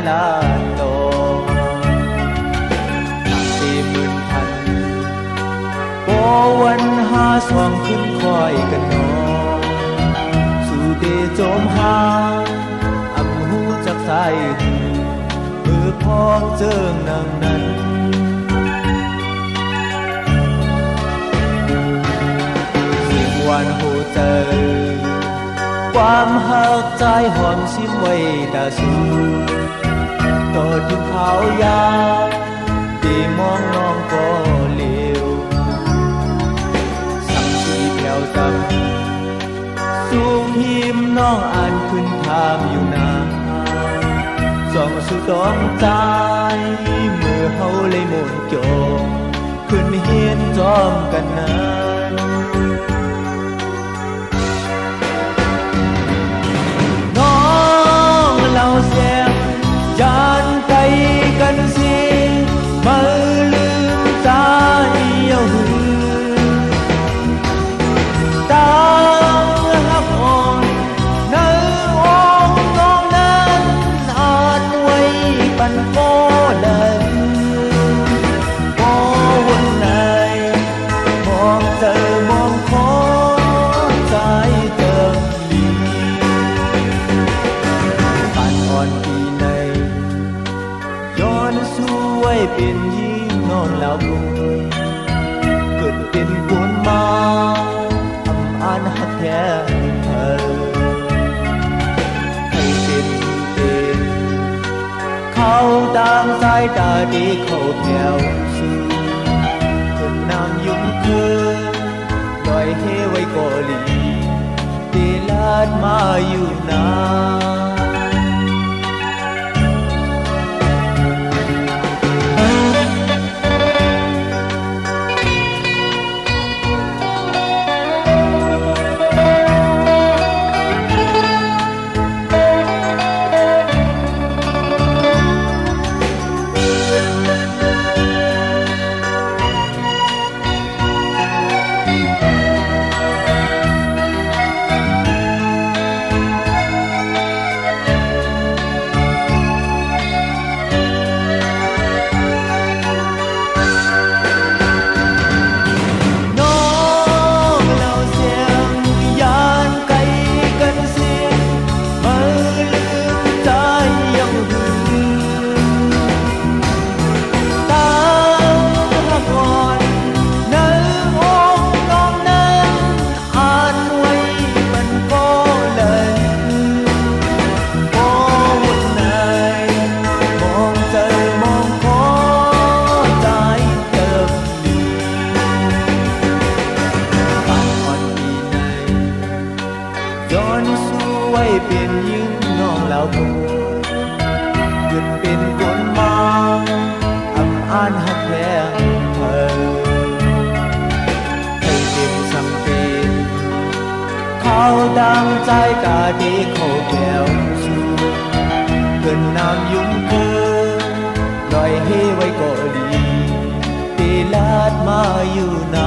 ลาโต40,000 พันโอวันหาสว่างขึ้นคอยกันนอสู่เดโจมหาอำหูจากสายหูมือพองเจิงนางนั้นวันหูเจอความหักใจหอมชิมไว้ตาสูต่อถึงขาวยาที่มองน้องก็เหลวสังสีแผ่วจำสูงหิมน้องอ่านขึ้นทามอยู่นาส่องสู่ดวงใจเมื่อเฮาเลยหมุนโจมขึ้นเฮียนจอมกันนั้นเราเสียงยานไกลกันสิมาลืมตาเยาหือตาหักอ่อนในองน้องนั้นอ่านไว้ปันโกเลยโอ้วันไหนมองเจอมองขอใจเติมเป็นยิ่งนอนแล้วบุญเกิดเป็นคนมาทำอันหักแท้เธอให้เป็นเขาตามสายตาดีเขาแผ่วสูขึ้นน้ำยุ่งคืนลอยเฮไว้ก่อลีตีลาดมาอยู่นานเป็นยิ่งน้องแล้วบุญเกิดเป็นคนมาอำอ่านหักแท้เธอให้เต็มสังเป็นเขาดังใจตาดีเขาแก้วสูเกินน้ำยุ่งเกินลอยเฮไว้ก็ดีตีลาดมาอยู่นา